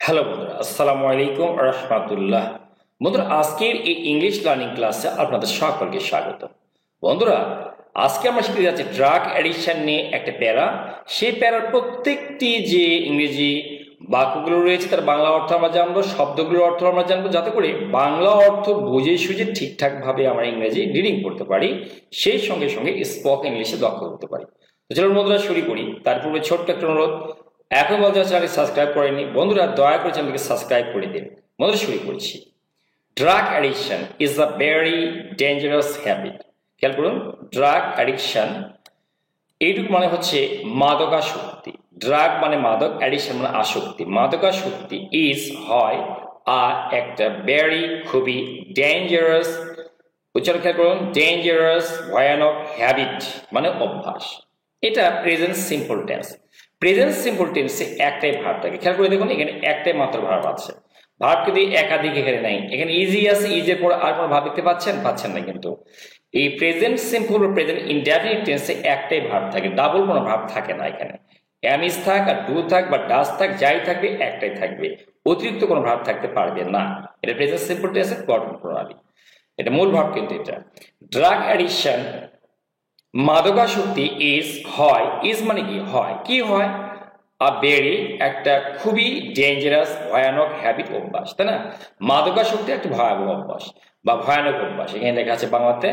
Hello বন্ধুরা, আসসালামু আলাইকুম রহমতুল্লাহ। বন্ধুরা, আজকের এই ইংলিশ লার্নিং ক্লাসে আপনাদের সকলকে স্বাগত। বন্ধুরা, আজকে আমরা শিখতে যাচ্ছি ড্রাগ অ্যাডিকশন নিয়ে একটা প্যারা। সেই প্যারার প্রত্যেকটি যে ইংরেজি বাক্যগুলো রয়েছে তার বাংলা অর্থ আমরা জানবো, শব্দগুলোর অর্থ আমরা জানবো, যাতে করে বাংলা অর্থ বুঝে সুঝে ঠিকঠাকভাবে আমরা ইংরেজি রিডিং করতে পারি, সেই সঙ্গে সঙ্গে স্পোকেন ইংলিশে দক্ষ হতে পারি। তো চলুন বন্ধুরা শুরু করি। তার পূর্বে ছোট্ট একটা অনুরোধ, এখন বলতে চ্যানেলটি সাবস্ক্রাইব করেনি বন্ধুরা, দয়া করে চ্যানেলকে সাবস্ক্রাইব করে দিন। বন্ধুরা শুরু করছি। Drug addiction is a very dangerous habit. খেয়াল করুন, ড্রাগ অ্যাডিকশন এইটুকু মানে হচ্ছে মাদকাসক্তি। ড্রাগ মানে মাদক, অ্যাডিকশন মানে আসক্তি। মাদকাসক্তি ইজ হয় আর একটা ভেরি খুবই ডেঞ্জারাস, উচ্চারণ খেয়াল করুন, ডেঞ্জারাস ভয়ানক হ্যাবিট মানে অভ্যাস। এটা present simple tense. Present simple টেন্সে একটাই ভার্ব থাকে। খেয়াল করে দেখুন, এখানে একটাই মাত্র ভার্ব আছে। ভার্ব কিন্তু একাধিক এখানে নাই। এখানে ইজি আছে, ইজের পর আর কোনো ভাব দেখতে পাচ্ছেন না। কিন্তু এই প্রেজেন্ট সিম্পল ও প্রেজেন্ট ইনডেফিনিট টেন্সে একটাই ভার্ব থাকে, ডাবল কোনো ভার্ব থাকে না। এখানে এম ইজ থাক আর ডু থাক বা ডাস থাক, যাই থাকবে একটাই থাকবে, অতিরিক্ত কোনো ভার্ব থাকতে পারবে না। এটা প্রেজেন্ট সিম্পল টেন্সের গঠন প্রণালী, এটা মূল ভাব। কিন্তু এটা ড্রাগ অ্যাডিকশন মাদকাসক্তি ইজ হয়, ইজ মানে কি হয়, কি হয়, আ ভেরি একটা খুবই ডেঞ্জারাস ভয়ানক হ্যাবিট অভ্যাস, তাই না? মাদকাসক্তি একটা ভয়াবহ অভ্যাস বা ভয়ানক অভ্যাস, এখানে লেখা আছে বাংলাতে।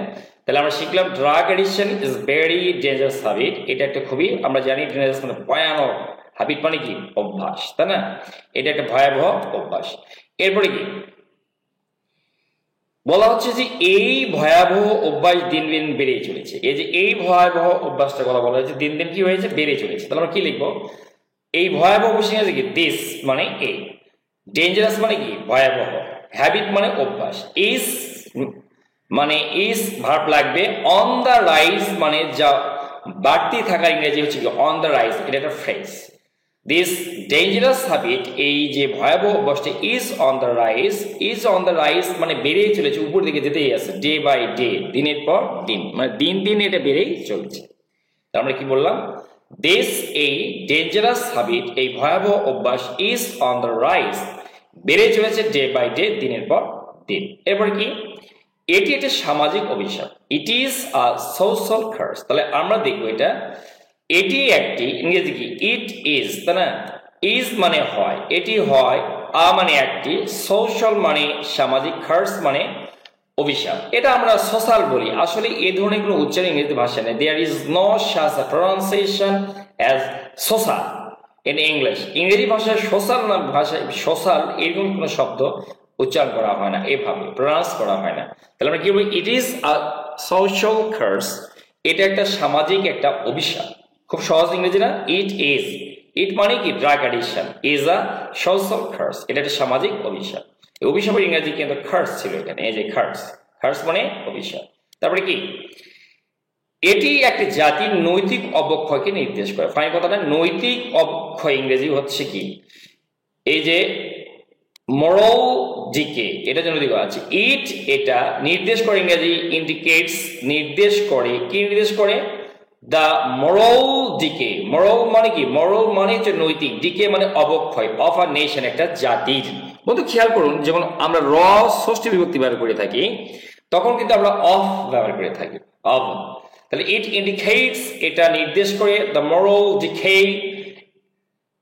তাহলে আমরা শিখলাম drug addiction is very dangerous habit. এটা একটা খুবই, আমরা জানি ডেঞ্জারাস মানে ভয়ানক, হ্যাবিট মানে কি অভ্যাস, তাই না? এটা একটা ভয়াবহ অভ্যাস। এরপরে কি বলা হচ্ছে যে এই ভয়াবহ অভ্যাস দিন দিন বেড়ে চলেছে। এই যে এই ভয়াবহ অভ্যাসটা কথা বলা হয়েছে, দিন দিন কি হয়েছে, বেড়ে চলেছে। তাহলে আমরা কি লিখবো? এই ভয়াবহ অভ্যাস আছে কি, দিস মানে এই, ডেঞ্জারাস মানে কি ভয়াবহ, হ্যাবিট মানে অভ্যাস, ইজ মানে ইজ ভার্ব লাগবে, অন দ্য রাইজ মানে যা বাড়তি থাকার ইংরেজি হচ্ছে কি অন দ্য রাইজ, এটা একটা ফ্রেজ। দিস ডেঞ্জারাস হ্যাবিট, এই যে ভয়াবহ অভ্যাসটি, is on the rise. Is on the rise মানে বেড়েই চলেছে, উপর দিকে যেতেই আছে, ডে বাই ডে, দিনের পর দিন, মানে দিন দিন এটা বেড়েই চলছে। আমরা কি বললাম? দিস এই ডেঞ্জারাস হ্যাবিট, এই ভয়াবহ অভ্যাস, ইজ অন দ্য রাইজ বেড়ে চলেছে ডে বাই ডে, দিনের পর দিন। এরপর কি, এটি একটা সামাজিক অভিশাপ। It is a social curse. তাহলে আমরা দেখবো এটা, এটি একটি, ইংরেজি কি ইট ইজ, তাই না? ইজ মানে হয়, এটি হয়, আ মানে একটি, সোশ্যাল মানে সামাজিক, কার্স মানে অভিশাপ। এটা আমরা সোশ্যাল বলি, আসলে এই ধরনের কোনো উচ্চারণ ইংরেজি ভাষা নেই। There is no such a pronunciation as social in English. ইংরেজি ভাষায় সোশ্যাল না, ভাষায় সোশ্যাল এরকম কোনো শব্দ উচ্চারণ করা হয় না, এভাবে প্রনাউন্স করা হয় না। তাহলে আমরা কি বলি? It is a social curse, এটা একটা সামাজিক একটা অভিশাপ। খুব সহজ ইংরেজি না? ইট ইজ, ইট মানে কি drug addiction, is a social curse, এটা একটা সামাজিক অভিশাপ। এই অভিশাপের ইংরেজি কিন্তু কার্স ছিল এখানে, এই যে কার্স, কার্স মানে অভিশাপ। তারপরে কি, এটি একটি জাতির নৈতিক অবক্ষয়কে নির্দেশ করে। ফাইন কথাটা, নৈতিক অবক্ষয় ইংরেজি হচ্ছে কি, এই যে মোরাল ডিকে, এটা জন্য দিকে আছে। ইট এটা নির্দেশ করে, ইংরেজি ইন্ডিকেটস নির্দেশ করে, কি নির্দেশ করে? The moral decay. মোরাল মানে কি? মোরাল মানে হচ্ছে নৈতিক, ডিকে মানে অবক্ষয়, অফ আ নেশন একটা জাতির। বন্ধু খেয়াল করুন, যেমন আমরা র ষষ্ঠী বিভক্তি ব্যবহার করে থাকি, তখন কিন্তু আমরা অফ ব্যবহার করে থাকি, অফ। তাহলে ইট ইন্ডিকেটস এটা নির্দেশ করে, দ্য মোরাল ডিকে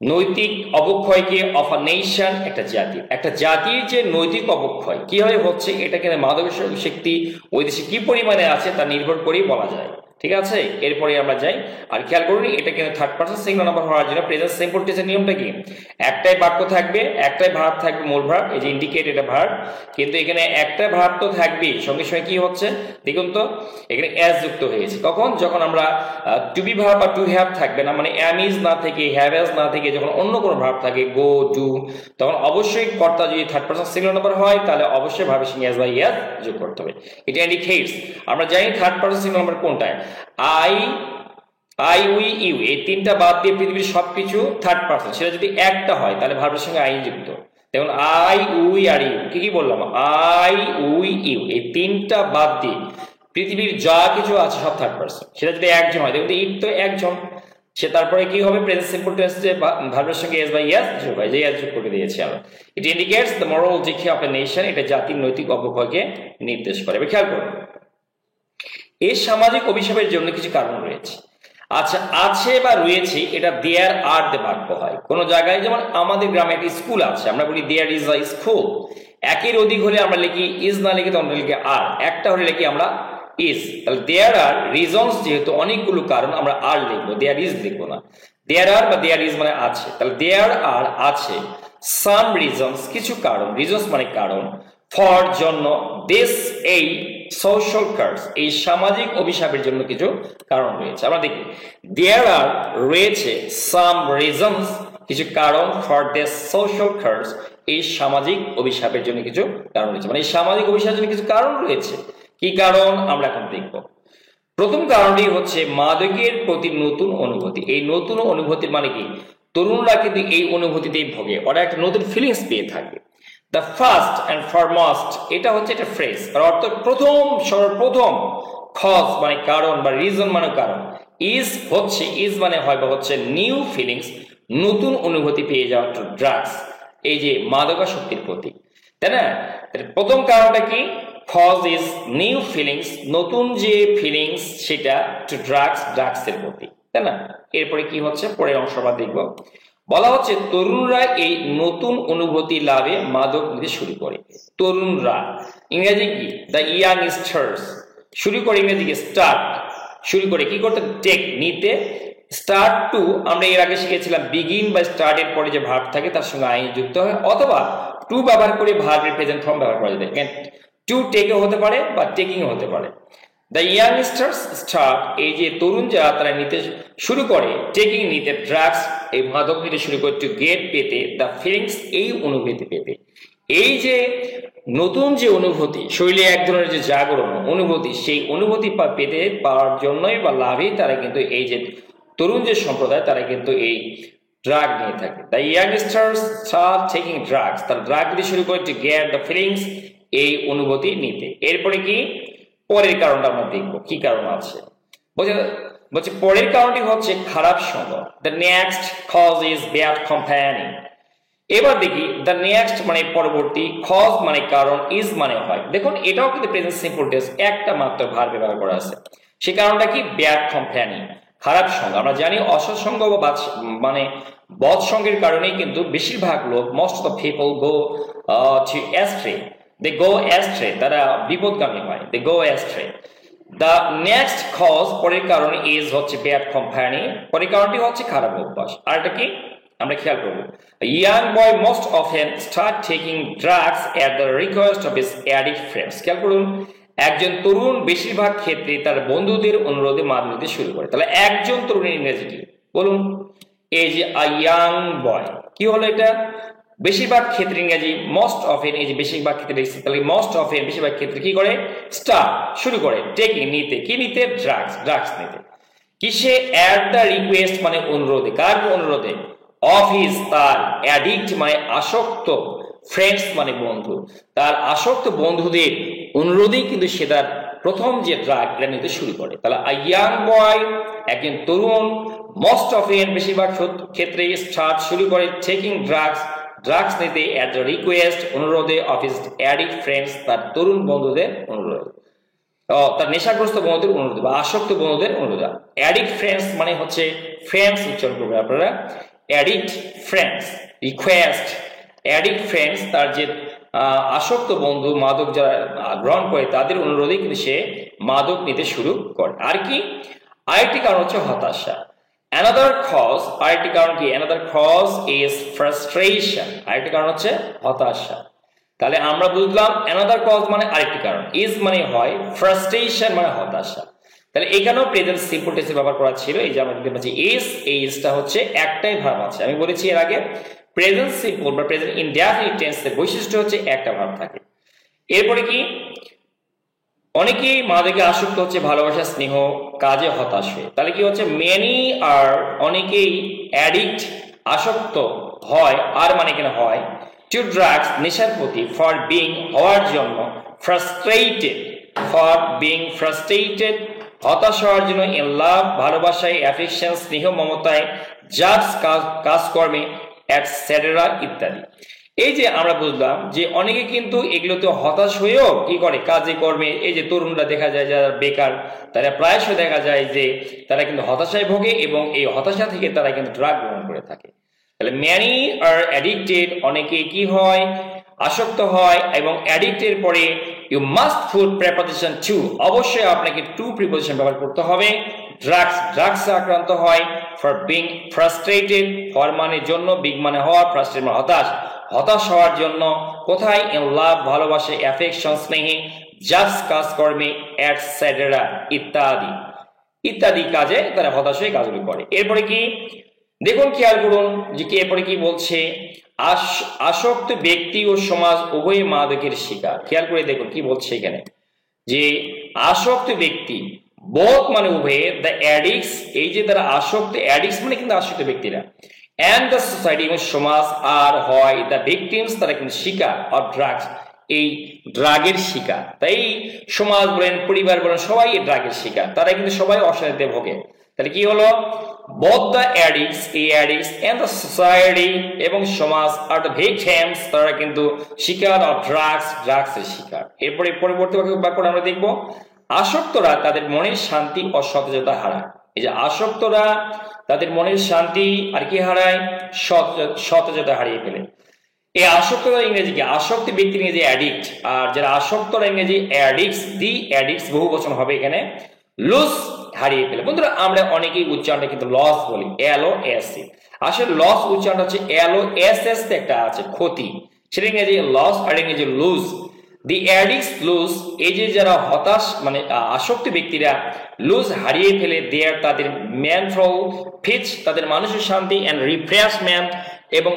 নৈতিক অবক্ষয়কে, অফ আ নেশন একটা জাতির। একটা জাতির যে নৈতিক অবক্ষয় কিভাবে হচ্ছে, এটা কিন্তু মাদকাসক্তি ওই দেশে কি পরিমাণে আছে তা নির্ভর করেই বলা যায়। ঠিক আছে, এরপরে আমরা যাই। আর খেয়াল করুন, এটা কিন্তু থার্ড পারসন সিঙ্গুলার নাম্বার হওয়ার জন্য প্রেজেন্ট সিম্পল টেন্সের নিয়মটা কি, একটাই বাক্য থাকবে, একটাই ভার্ব থাকবে, মূল ভার্ব, এই যে ইন্ডিকেট এটা ভার্ব, কিন্তু এখানে একটা ভার্ব তো থাকবেই, সঙ্গে সঙ্গে কি হচ্ছে দেখুন তো, এখানে অ্যাজ যুক্ত হয়েছে। কখন? যখন আমরা টু বি ভার্ব বা টু হ্যাভ থাকবে না, মানে অ্যাম ইজ না থেকে, হ্যাভ অ্যাজ না থেকে যখন অন্য কোনো ভার্ব থাকে, গো ডু, তখন অবশ্যই কর্তা যদি থার্ড পারসন সিঙ্গুলার নাম্বার হয়, তাহলে অবশ্যই ভার্বের সঙ্গে অ্যাজ বা ইয়াজ যোগ করতে হবে। এটা ইন্ডিকেটস। আমরা জানি থার্ড পারসন সিঙ্গুলার নাম্বার কোনটায়, আই উই ইউ, এই তিনটা বাদ দিয়ে পৃথিবীর সবকিছু থার্ড পারসন। সেটা যদি একটা হয় তাহলে ভার্বের সঙ্গে আই যুক্ত। দেখুন, আই উই আর ইউ, কি বললাম, আই উই ইউ, এই তিনটা বাদ দিয়ে পৃথিবীর যা কিছু আছে সব থার্ড পারসন। সেটা যদি একজন হয়, দেখুন ইট তো একজন, সে তারপরে কি হবে প্রেজেন্ট সিম্পল টেন্স যে ভার্বের সঙ্গে এস বা ইয়াস যোগ হয়, যে ইয়াস যোগ করে দিয়েছি আমরা। ইট indicates the moral decline of a nation, এটা জাতির নৈতিক অবক্ষয়কে নির্দেশ করে। খেয়াল করুন, এই সামাজিক অভিশাপের জন্য কিছু কারণ রয়েছে। আচ্ছা, আছে বা রয়েছে এটা দেয়ার আর দিয়ে বাক্য হয়। কোন জায়গায় যেমন আমাদের গ্রামে একটা স্কুল আছে, আমরা বলি দেয়ার ইজ আ স্কুল। একের অধিক হলে আমরা লিখি ইজ, না লিখে তখন লিখি আর, একটা হলে লিখি আমরা ইজ। তাহলে দেয়ার আর রিজনস, যেহেতু অনেকগুলো কারণ, আমরা আর লিখবো, দেয়ার ইজ লিখবো না। দেয়ার আর বা দেয়ার ইজ মানে আছে, তাহলে দেয়ার আর আছে সাম রিজনস, কিছু কারণ, রিজনস মানে কারণ, ফর জন্য, দিস এই সোশ্যাল কার্স, এই সামাজিক অভিশাপের জন্য কিছু কারণ রয়েছে। আমরা দেখি দেয়ার আর রয়েছে সাম রিজনস, কিছু কারণ, ফর দিস সোশ্যাল কার্স, এই সামাজিক অভিশাপের জন্য কিছু কারণ রয়েছে। মানে এই সামাজিক অভিশাপের জন্য কিছু কারণ রয়েছে। কি কারণ আমরা এখন দেখব। প্রথম কারণটি হচ্ছে মাদকের প্রতি নতুন অনুভূতি। এই নতুন অনুভূতির মানে কি, তরুণরা কিন্তু এই অনুভূতিতেই ভোগে, ওরা একটা নতুন ফিলিংস পেয়ে থাকে। দ্য ফার্স্ট অ্যান্ড ফরমোস্ট, এটা হচ্ছে একটা ফ্রেজ, আর অর্থ প্রথম, সর্বপ্রথম, কজ মানে কারণ বা রিজন মানে কারণ, ইজ হচ্ছে, ইজ মানে হয় বা হচ্ছে নিউ ফিলিংস, নতুন অনুভূতি পেয়ে যাওয়া, টু ড্রাগস, এই যে মাদকাসক্তির প্রতি, তাই না? প্রথম কারণটা কি, কজ ইজ নিউ ফিলিংস, নতুন যে ফিলিংস সেটা, টু ড্রাগস, ড্রাগসের প্রতি, তাই না? এরপরে কি হচ্ছে, পরের অংশ আমরা দেখবো। বলা হচ্ছে তরুণরা এই নতুন অনুভূতি লাভে মাদক নিতে শুরু করে। তরুণরা ইংরেজি কি, দ্য ইয়াংস্টার্স, শুরু করে ইংরেজি কি, স্টার্ট, শুরু করে কি করতে, টেক নিতে, স্টার্ট টু আমরা এর আগে শিখেছিলাম বিগিন বা স্টার্ট এর পরে যে ভার্ব থাকে তার সঙ্গে আই যুক্ত হয়, অথবা টু ব্যবহার করে ভার্বের প্রেজেন্ট ফর্ম ব্যবহার করা যায়। টু টেকে হতে পারে বা টেকিং হতে পারে। দ্য ইয়াংস্টার্স স্টার্ট, এই যে তরুণ যারা তারা নিতে শুরু করে, টেকিং নিতে, ড্রাগস এই মাদক নিতে শুরু করে, টু গেট পেতে, দ্য ফিলিংস এই অনুভূতি পেতে। এই যে নতুন যে অনুভূতি, শরীরে এক ধরনের যে জাগরণ অনুভূতি, সেই অনুভূতি পেতে পাওয়ার জন্যই বা লাভেই তারা কিন্তু এই যে তরুণ যে সম্প্রদায় তারা কিন্তু এই ড্রাগ নিয়ে থাকে। The youngsters start taking drugs, তারা ড্রাগ নিতে শুরু করে, টু গেট দ্য ফিলিংস এই অনুভূতি নিতে। এরপরে কি, পরের কারণটা আমরা দেখবো কি কারণ আছে। বলছে পরের কারণটি হচ্ছে খারাপ সঙ্গ। The next cause is bad company. এবার দেখি দ্য নেক্সট মানে পরবর্তী, কজ মানে কারণ, ইজ মানে হয়। দেখুন এটাও কিন্তু প্রেজেন্ট সিম্পল টেন্স, একটা মাত্র ভার্ব ব্যবহার করা আছে। সে কারণটা কি, ব্যাড কম্পানি, খারাপ সঙ্গ। আমরা জানি অসৎসঙ্গ বা মানে বদ সঙ্গের কারণেই কিন্তু বেশিরভাগ লোক, most of the people go to ashtray, they go astray, তারা বিপদগামী হয়, they go astray. The next cause পরের কারণ is হচ্ছে bad company, পরের কারণটি হচ্ছে খারাপ অভ্যাস। আর এটা কি আমরা খেয়াল করব, a young boy most often start taking drugs at the request of his addict friends. খেয়াল করুন, একজন তরুণ বেশিরভাগ ক্ষেত্রে তার বন্ধুদের অনুরোধে মাদক নিতে শুরু করে। তাহলে একজন তরুণের ইংরেজি কি বলুন, এই যে a young boy, কি হলো এটা, বেশিরভাগ ক্ষেত্রে ইংরেজি মোস্ট অফেন, এই যে বেশিরভাগ ক্ষেত্রে দেখছি, তাহলে মোস্ট অফেন বেশিরভাগ ক্ষেত্রে কি করে, স্টার্ট শুরু করে, টেকিং নিতে, কি নিতে, ড্রাগস, ড্রাগস নিতে। কিসে, অ্যাট দ্য রিকোয়েস্ট মানে অনুরোধে, কার অনুরোধে, অফ হিজ তার, অ্যাডিক্ট মানে আসক্ত, ফ্রেন্ডস মানে বন্ধু, তার আসক্ত বন্ধুদের অনুরোধেই কিন্তু সে তার প্রথম যে ড্রাগ এটা নিতে শুরু করে। তাহলে আ ইয়াং বয় একজন তরুণ, মোস্ট অফেন বেশিরভাগ ক্ষেত্রে স্টার্ট শুরু করে, টেকিং ড্রাগস ড্রাগস নিতে, অ্যাট দ্য রিকোয়েস্ট অনুরোধে, অফ হিজ অ্যাডিক্ট ফ্রেন্ডস তার তরুণ বন্ধুদের অনুরোধে, তার নেশাগ্রস্ত বন্ধুদের অনুরোধে বা আসক্ত বন্ধুদের অনুরোধে। অ্যাডিক্ট ফ্রেন্ডস মানে হচ্ছে ফ্রেন্ডস উচ্চারণ করবে আপনারা, addict friends, request addict friends তার যে আসক্ত বন্ধু মাদক যারা গ্রহণ করে তাদের অনুরোধে কিন্তু সে মাদক নিতে শুরু করে। আর কি আরেকটি কারণ হচ্ছে হতাশা। Another cause, আরেকটি কারণ কি, another cause is frustration, আরেকটি কারণ হচ্ছে হতাশা। তাহলে আমরা বুঝলাম another cause মানে আরেকটি কারণ, is মানে হয়, frustration মানে হতাশা। তাহলে এখানেও প্রেজেন্ট সিম্পল টেন্সের ব্যবহার করা ছিল। এই যে আমরা দেখতে পাচ্ছি is, এই ইসটা হচ্ছে একটাই ভার্ব আছে। আমি বলেছি এর আগে প্রেজেন্ট সিম্পল বা প্রেজেন্ট ইনডেফিনিট টেন্সের বৈশিষ্ট্য হচ্ছে একটা ভার্ব থাকে। এরপরে কি, অনেকেই মাদকে আসক্ত হচ্ছে ভালোবাসা, স্নেহ, কাজে হতাশ হয়ে। তাহলে কি হচ্ছে, মেনি আর অনেকেই অ্যাডিক্ট আসক্ত হয়, আর মানে কেন হয়, টু ড্রাগস নেশার প্রতি, ফর বিং হওয়ার জন্য, ফ্রাস্ট্রেটেড ফর বিং ফ্রাস্ট্রেটেড হতাশ হওয়ার জন্য, ইন লাভ ভালোবাসায়, অ্যাফেকশন স্নেহ মমতায়, জাস্ট কাজকর্মে, এটসেট্রা ইত্যাদি। এই যে আমরা বুঝলাম যে অনেকে কিন্তু এগুলোতে হতাশ হয়েও কি করে কাজে কর্মে, এই যে তরুণরা দেখা যায় যারা বেকার, তারা প্রায়শই দেখা যায় যে তারা কিন্তু হতাশায় ভোগে এবং এই হতাশা থেকে তারা কিন্তু ড্রাগ গ্রহণ করে থাকে। তাহলে ম্যানি আর অ্যাডিক্টেড, অনেকে কি হয় আসক্ত হয়, এবং অ্যাডিক্টের পরে you must food preposition to, অবশ্যই আপনাকে টু প্রিপোজিশন ব্যবহার করতে হবে। ড্রাগসে আক্রান্ত হয়, ফর বিং ফ্রাস্ট্রেটেড, ফর মানে জন্য, বিগ মানে হওয়া, ফ্রাস্ট্রেটেড মানে হতাশ হওয়ার জন্য। কোথায়? ইন লাভ ভালোবাসে, অ্যাফেকশন স্নেহে, জাস্ট কাজকর্মে, এটসেট্রা ইত্যাদি ইত্যাদি কাজে তারা হতাশ হয়ে কাজগুলি করে। এরপরে কি দেখুন, খেয়াল করুন যে এরপরে কি বলছে, আসক্ত ব্যক্তি ও সমাজ উভয় মাদকের শিকার। খেয়াল করে দেখুন কি বলছে এখানে, যে আসক্ত ব্যক্তি, বোথ মানে উভয়ে, দ্য অ্যাডিক্টস, এই যে তারা আসক্ত, অ্যাডিক্টস মানে কিন্তু আসক্ত ব্যক্তিরা, অ্যান্ড দ্য সোসাইটি এবং সমাজ আর হয় দ্য ভিকটিমস, তারা কিন্তু শিকার অফ ড্রাগস, এই ড্রাগের শিকার। তাই সমাজ বলেন, পরিবার বলেন, সবাই এই ড্রাগের শিকার, তারা কিন্তু সবাই অশান্তিতে ভোগে। তাহলে কি হলো, both the addicts, এই addicts and the society এবং সমাজ আর the victims, তারা কিন্তু শিকার of drugs এর শিকার। এরপরে পরবর্তী বাক্যটা আমরা দেখব, আসক্তরা তাদের মনের শান্তি ও সতেজতা হারায়। এই যে আসক্তরা তাদের মনের শান্তি আর কি হারায়, সতেজতা হারিয়ে ফেলে। এই আসক্তরা ইংরেজি কি, আসক্ত ব্যক্তির ইংরেজি অ্যাডিক্ট, আর যারা আসক্তরা ইংরেজি অ্যাডিক্টস, দি অ্যাডিক্টস বহু বচন হবে এখানে, লুজ হারিয়ে ফেলে। বন্ধুরা আমরা অনেকেই উচ্চারণটা কিন্তু লস বলি, LOS, আসলে লস উচ্চারণ হচ্ছে LOSS, একটা আছে ক্ষতি, সেটা ইংরেজি লস আর ইংরেজি লুজ। দি অ্যাডিক্টস লুজ, এই যে যারা হতাশ মানে আসক্ত ব্যক্তিরা লুজ হারিয়ে ফেলে, দেয়ার তাদের মেন্টাল পিচ, তাদের মানসিক শান্তি, এন্ড রিফ্রেশমেন্ট এবং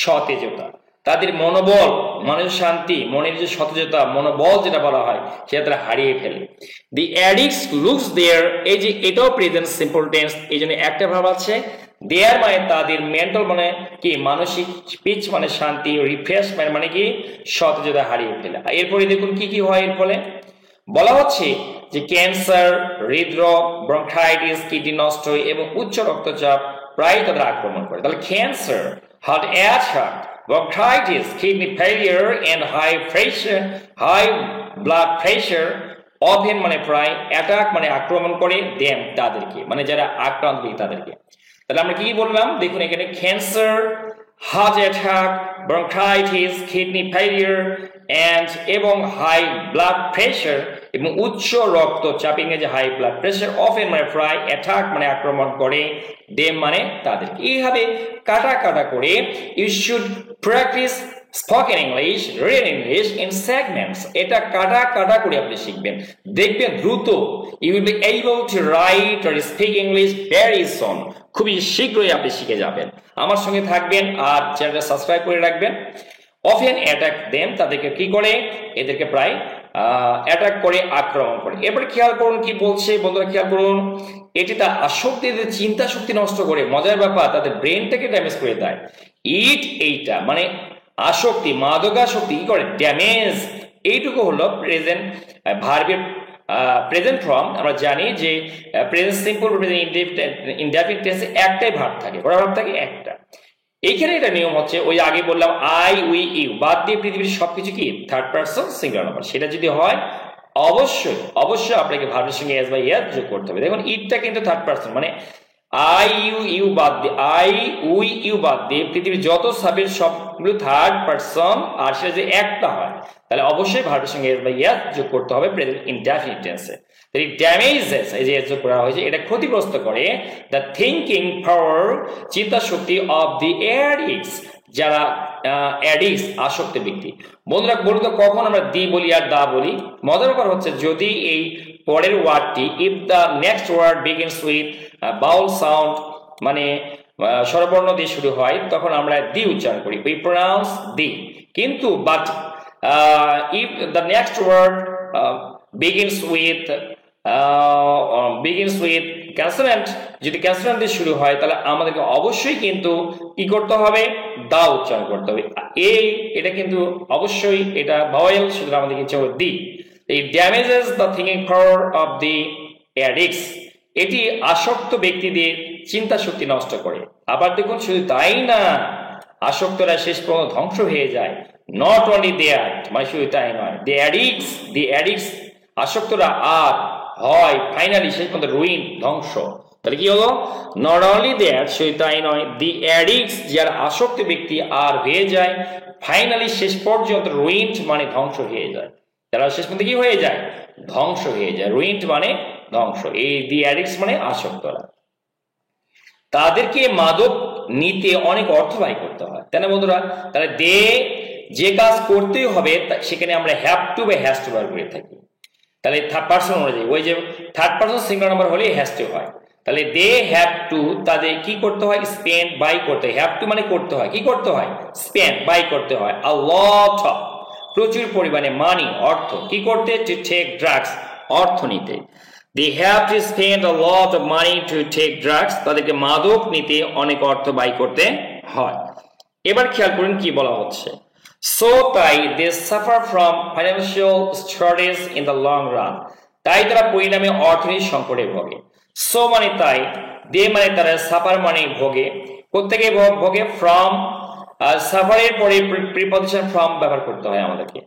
সতেজতা, তাদের মনোবল, মানসিক শান্তি, মনের যে সতেজতা, মনোবল যেটা বলা হয় সেটা তারা হারিয়ে ফেলে। দি অ্যাডিক্টস লুজ দেয়ার, এই যে এটাও প্রেজেন্ট সিম্পল টেন্স, এই জন্য একটা ভাব আছে, দেয়ার মানে তাদের, মেন্টাল মানে কি মানসিক, পিচ মানে শান্তি, রিফ্রেশমেন্ট মানে কি সতেজতা হারিয়ে ফেলে। এরপরে দেখুন কি কি হয়, এর ফলে বলা হচ্ছে যে ক্যান্সার, হৃদরোগ, ব্রঙ্কাইটিস, কিডনি নষ্ট এবং উচ্চ রক্তচাপ প্রায় তাদের আক্রমণ করে। তাহলে cancer, heart attack, bronchitis, kidney failure and high blood pressure, often মানে প্রায়, অ্যাটাক মানে আক্রমণ করে, them তাদেরকে মানে যারা আক্রান্ত তাদেরকে। তাহলে আমরা কি বললাম দেখুন এখানে, cancer, heart attack, bronchitis, kidney failure and এবং হাই ব্লাড প্রেশার এবং উচ্চ রক্তচাপ, ইংরেজি হাই ব্লাড প্রেশার, অফেন মানে প্রায়, অ্যাটাক মানে আক্রমণ করে, দেম মানে তাদেরকে। এইভাবে কাটা কাটা করে you should practice spoken English, written English in segments, এটা কাটা কাটা করে আপনি শিখবেন, দেখবেন দ্রুত you will be able to write or speak English very soon, খুবই শীঘ্রই আপনি শিখে যাবেন। আমার সঙ্গে থাকবেন আর চ্যানেলটা সাবস্ক্রাইব করে রাখবেন। অফেন অ্যাটাক দেম, তাদেরকে কি করে, এদেরকে প্রায় অ্যাটাক করে, আক্রমণ করে। এরপরে খেয়াল করুন কি বলছে বন্ধুরা, খেয়াল করুন, এটি তার আসক্তিদের চিন্তা শক্তি নষ্ট করে, মজার ব্যাপার তাদের ব্রেনটাকে ড্যামেজ করে দেয়। এইটা মানে আসক্তি, মাদকাসক্তি কি করে, ড্যামেজ। এইটুকু হলো প্রেজেন্ট ভার্বের প্রেজেন্ট ফর্ম। আমরা জানি যে প্রেজেন্ট সিম্পল, ইনডেফিনিট টেন্সে একটাই ভার্ব থাকে, কটা ভার্ব থাকে, একটা। এইখানে এটা নিয়ম হচ্ছে, ওই আগে বললাম আই, উই, ইউ বাদ দিয়ে পৃথিবীর সবকিছু কি থার্ড পারসন সিঙ্গুলার নাম্বার, সেটা যদি হয় অবশ্যই আপনাকে ভার্বের সঙ্গে এস বা ইয়ার যোগ করতে হবে। দেখুন ইটটা কিন্তু থার্ড পারসন, মানে আই ইউ বাদ দিয়ে, আই উই ইউ বাদ দিয়ে পৃথিবীর যত সাবজেক্ট সবগুলো থার্ড পারসন, আর সেটা যদি একটা হয় তাহলে অবশ্যই ভার্বের সঙ্গে এস বা ইয়ার যোগ করতে হবে প্রেজেন্ট ইনডেফিনিট টেন্সে। ড্যামেজেস, এই যে যোগ করা হয়েছে, এটা ক্ষতিগ্রস্ত করে দ্য থিঙ্কিং পাওয়ার, চিন্তা শক্তি অফ দি অ্যাডিক্টস, যারা অ্যাডিক্টস আসক্ত ব্যক্তি। বন্ধুরা বলুন তো কখন আমরা দি বলি আর দা বলি? মজার ব্যাপার হচ্ছে যদি এই পরের ওয়ার্ডটি, if the next word begins with vowel sound, মানে স্বরবর্ণ দিয়ে শুরু হয়, তখন আমরা দি উচ্চারণ করি, উই প্রনাউন্স দি। কিন্তু but if the next word begins with consonant, যদি consonant দিয়ে শুরু হয় তাহলে আমাদেরকে অবশ্যই কিন্তু কি করতে হবে, দা উচ্চারণ করতে হবে। এটা কিন্তু অবশ্যই এটা ভাওয়েল, সুতরাং আমাদের কি হবে দি। It damages the thinking power of the addicts, এটি আসক্ত ব্যক্তিদের চিন্তা শক্তি নষ্ট করে। আবার দেখুন শুধু তাই না, আসক্তরা শেষ পর্যন্ত ধ্বংস হয়ে যায়। নট অনলি দেয়ার, মানে শুধু তাই নয়, দি অ্যাডিক্টস আসক্তরা আর হয় ফাইনালি শেষ পর্যন্ত রুইন, ধ্বংস। তাহলে কি হলো, নট অনলি দেয়ার, শুধু তাই নয়, দি অ্যাডিক্টস যারা আসক্ত ব্যক্তি আর হয়ে যায় ফাইনালি শেষ পর্যন্ত রুইন্ড মানে ধ্বংস হয়ে যায়। তারা শেষ পর্যন্ত কি হয়ে যায়, ধ্বংস হয়ে যায়। রুইন্ড মানে ধ্বংস, এই দি অ্যাডিক্টস মানে আসক্তরা। তাদেরকে মাদক নিতে অনেক অর্থ ব্যয় করতে হয়, তাই না বন্ধুরা? তাহলে যে কাজ করতেই হবে সেখানে আমরা হ্যাভ টু বা হ্যাজ টু ব্যবহার করে থাকি। তাহলে থার্ড পারসন অনুযায়ী, ওই যে থার্ড পারসন সিঙ্গুলার নাম্বার হলে হ্যাজ টু হয়। তাহলে দে হ্যাভ টু, তাদের কি করতে হয়, স্পেন্ড বাই করতে হয়। হ্যাভ টু মানে করতে হয়, কি করতে হয়, স্পেন্ড বাই করতে হয়। আ লট অফ, প্রচুর পরিমাণে, মানি অর্থ, কি করতে, টু টেক ড্রাগস অর্থ নিতে। They have to spend a lot of money to take drugs, তাদেরকে মাদক নিতে অনেক অর্থ ব্যয় করতে হয়। এবার খেয়াল করুন কি বলা হচ্ছে, so তাই they suffer from financial shortage in the long run, তাই তারা পরিণামে অর্থনৈতিক সংকটে ভোগে। so মানে তাই, they মানে তারা, suffer মানে ভোগে, কোত্থেকে ভোগে, from, suffer এর পরে প্রিপজিশন from ব্যবহার করতে হয় আমাদেরকে।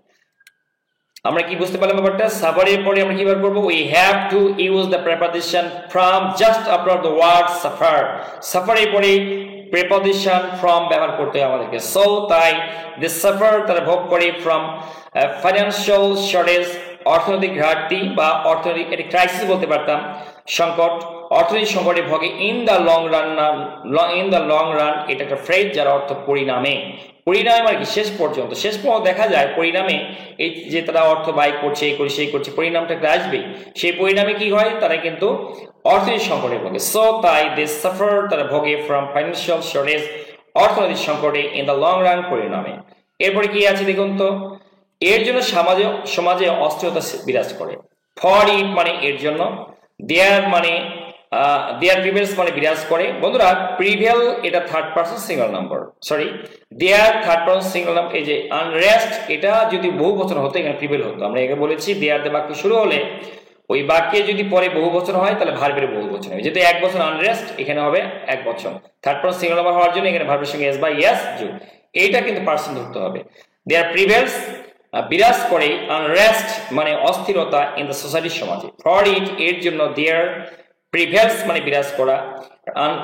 আমরা কি বুঝতে পারলাম ব্যাপারটা, সাফার এর পরে আমরা কি ব্যবহার করব, we have to use the preposition from just after the word suffer. Suffer এর পরে প্রিপজিশন ফ্রম ব্যবহার করতে হয় আমাদেরকে। সো তাই দে সাফার, তারা ভোগ করে, ফ্রম ফাইন্যান্সিয়াল শর্টেজ, অর্থনৈতিক ঘাটতি বা অর্থনৈতিক, এটা ক্রাইসিস বলতে পারতাম, সংকট, অর্থনৈতিক সংকটে ভোগে। ইন দ্য লং রান, এটা একটা ফ্রেজ যার অর্থ পরিণামে। পরিণামে মানে কি, শেষ পর্যন্ত দেখা যায় পরিণামে এই যে তারা অর্থ ব্যয় করছে, এই করছে, সেই করছে, পরিণামটা একটা আসবে। সেই পরিণামে কি হয়, তারা কিন্তু অর্থনৈতিক সংকটে ভোগে। সো তাই দে সাফার, তারা ভোগে, ফ্রম ফাইন্যান্সিয়াল শর্টেজ, অর্থনৈতিক সংকটে, ইন দ্য লং রান, পরিণামে। এরপরে কি আছে দেখুন তো, এর জন্য সমাজে অস্থিরতা বিরাজ করে। ফর ইট মানে এর জন্য, দেয়ার মানে দেয়ার প্রিভেলস মানে বিরাজ করে। বন্ধুরা প্রিভেল এটা third person single number, sorry there third person single number. এই যে আনরেস্ট, এটা যদি বহু বচন হতো এখানে প্রিভেল হতো। আমরা একে বলেছি দেয়ার দিয়ে বাক্য শুরু হলে ওই বাক্যে যদি পরে বহু বচন হয় তাহলে ভার্বের বহু বচন হবে। যেহেতু এক বছর আনরেস্ট, এখানে হবে এক বচন। থার্ড পারসন সিঙ্গেল নাম্বার হওয়ার জন্য এখানে ভার্বের সঙ্গে এস বা ইয়াস যোগ, এইটা কিন্তু পারসন ধরতে হবে। দেয়ার প্রিভেলস বিরাজ করে, আনরেস্ট মানে অস্থিরতা, ইন দ্য সোসাইটি সমাজে। ফর ইট এর জন্য, দেয়ার প্রিভেলস মানে বিরাজ করা,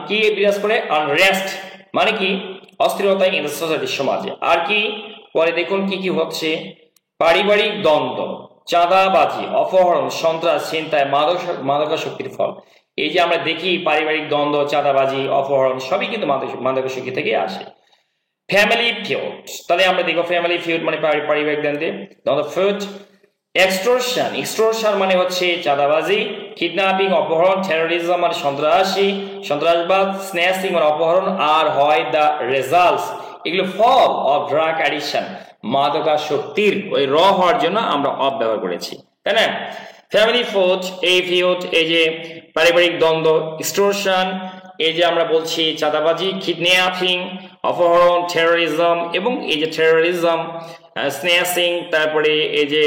কি বিরাজ করে, আনরেস্ট মানে কি অস্থিরতা, ইন দ্য সোসাইটি সমাজে। আর কি পরে দেখুন কি কি হচ্ছে, পারিবারিক দ্বন্দ্ব, চাঁদাবাজি, অপহরণ, সন্ত্রাস, ছিনতাই, মাদকাসক্তির ফল। এই যে আমরা দেখি পারিবারিক দ্বন্দ্ব, চাঁদাবাজি, অপহরণ সবই কিন্তু মাদকাসক্তি থেকে আসে। ফ্যামিলি ফিউড, তাহলে আমরা দেখো ফ্যামিলি ফিউড মানে পারিবারিক দ্বন্দ্ব। ফিউড, এক্সটর্শন মানে হচ্ছে চাঁদাবাজি, কিডন্যাপিং অপহরণ, টেরোরিজম মানে সন্ত্রাসবাদ, স্ন্যাচিং মানে অপহরণ, আর হয় দ্য রেজাল্টস, এগুলো ফল অফ ড্রাগ অ্যাডিকশন, মাদকাসক্তির। ওই র হওয়ার জন্য আমরা অফ ব্যবহার করেছি, তাই না? ফ্যামিলি ফিউড, এই যে পারিবারিক দ্বন্দ্ব, এক্সটর্শন এই যে আমরা বলছি চাঁদাবাজি, কিডন্যাপিং অপহরণ, টেরোরিজম, এবং এই যে টেরোরিজম, স্ন্যাচিং, তারপরে এই যে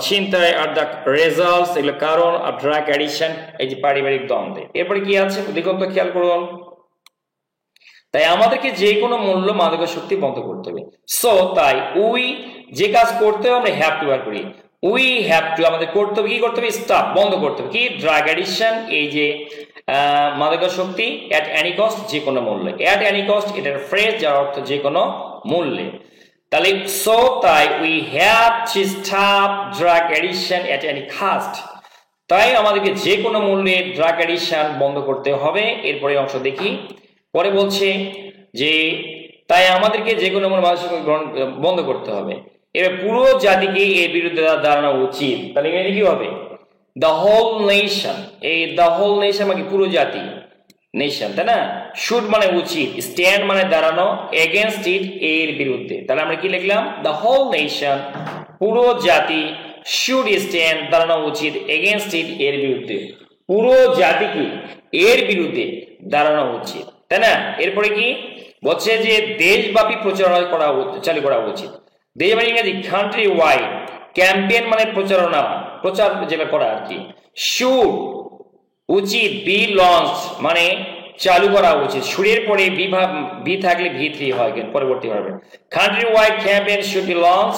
ছিনতাই, আর দ্য রেজাল্টস এগুলো কারণ, আর ড্রাগ অ্যাডিকশন এই যে পারিবারিক দ্বন্দ্বে। এরপরে কি আছে দেখুন তো, খেয়াল করুন, তাই আমাদেরকে যে কোনো মূল্য মাদকাসক্তি বন্ধ করতে হবে। সো তাই উই যে কাজ করতে হবে আমরা হ্যাভ টু ব্যবহার করি। উই হ্যাভ টু আমাদের করতে হবে, কি করতে হবে, স্টপ বন্ধ করতে হবে, কি ড্রাগ অ্যাডিকশন এই যে মাদকাসক্তি, অ্যাট এনি কস্ট যে কোনো মূল্যে। অ্যাট এনি কস্ট এটার ফ্রেজ যার অর্থ যে কোনো মূল্যে। তাহলে সো তাই we have to stop drug addiction at any cost, তাই আমাদেরকে যে কোনো মূল্যে ড্রাগ অ্যাডিকশন বন্ধ করতে হবে। এরপরে অংশ দেখি, পরে বলছে যে তাই আমাদেরকে যে কোনো মূল্যে মাদকাসক্তি বন্ধ করতে হবে। এবার পুরো জাতিকে এর বিরুদ্ধে দাঁড়ানো উচিত। তাহলে এখানে কি হবে, দ্য হোল নেশন, এই দ্য হোল নেশন মানে পুরো জাতি, নেশন তাই না, শুড মানে উচিত, স্ট্যান্ড মানে দাঁড়ানো, এগেনস্ট ইট এর বিরুদ্ধে। তাহলে আমরা কি লিখলাম, দ্য হোল নেশন পুরো জাতি, শুড স্ট্যান্ড দাঁড়ানো উচিত, এগেনস্ট ইট এর বিরুদ্ধে, পুরো জাতিকে এর বিরুদ্ধে দাঁড়ানো উচিত, তাই না? এরপরে কি বলছে যে দেশব্যাপী প্রচারণা চালু করা উচিত। দেশ মানে ইংরেজি কান্ট্রি ওয়াইড, ক্যাম্পেইন মানে প্রচার যেটা করা আর কি। শুড উচিত বি লঞ্চ মানে চালু করা উচিত, শুডের পরে বি থাকলে V3 হয় কিন্তু পরবর্তী ভাবে। Country wide campaign should be launch,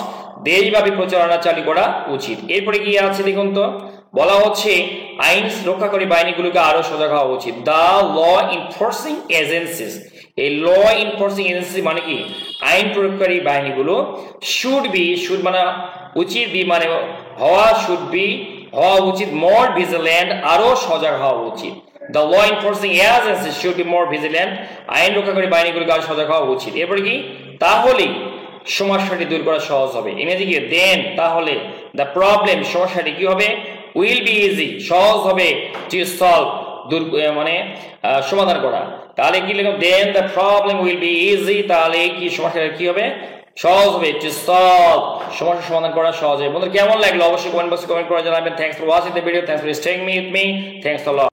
দেশব্যাপী প্রচারণা চালু করা উচিত। এরপরে কি আছে দেখুন তো, বলা হচ্ছে আইন রক্ষাকারী বাহিনীগুলোকে আরো সজাগ হওয়া উচিত। দ্য ল এনফোর্সিং এজেন্সিস, এই ল এনফোর্সিং এজেন্সি মানে কি আইন প্রয়োগকারী বাহিনীগুলো শুড মানে উচিত, বি মানে হওয়া, শুড বি হওয়া উচিত, মোর ভিজিল্যান্ট আরো সজাগ হওয়া উচিত। The law enforcing agencies should be more vigilant, আইন রক্ষাকারী বাহিনীগুলোকে আরো সজাগ হওয়া উচিত। এরপরে কি, তাহলেই সমস্যাটি দূর করা সহজ হবে। ইংরেজি কি দেন, তাহলে the problem সমস্যাটি কি হবে, will be easy সহজ হবে, to solve মানে সমাধান করা। তাহলে কি লিখব, then the problem will be easy, তাহলে কি সমস্যাটা কি হবে, সহজ হবে, to solve সমস্যা সমাধান করা সহজ হবে। বন্ধুরা কেমন লাগলো অবশ্যই কমেন্ট বক্সে কমেন্ট করে জানাবেন। Thanks for watching the video, thanks for staying with me, thanks a lot.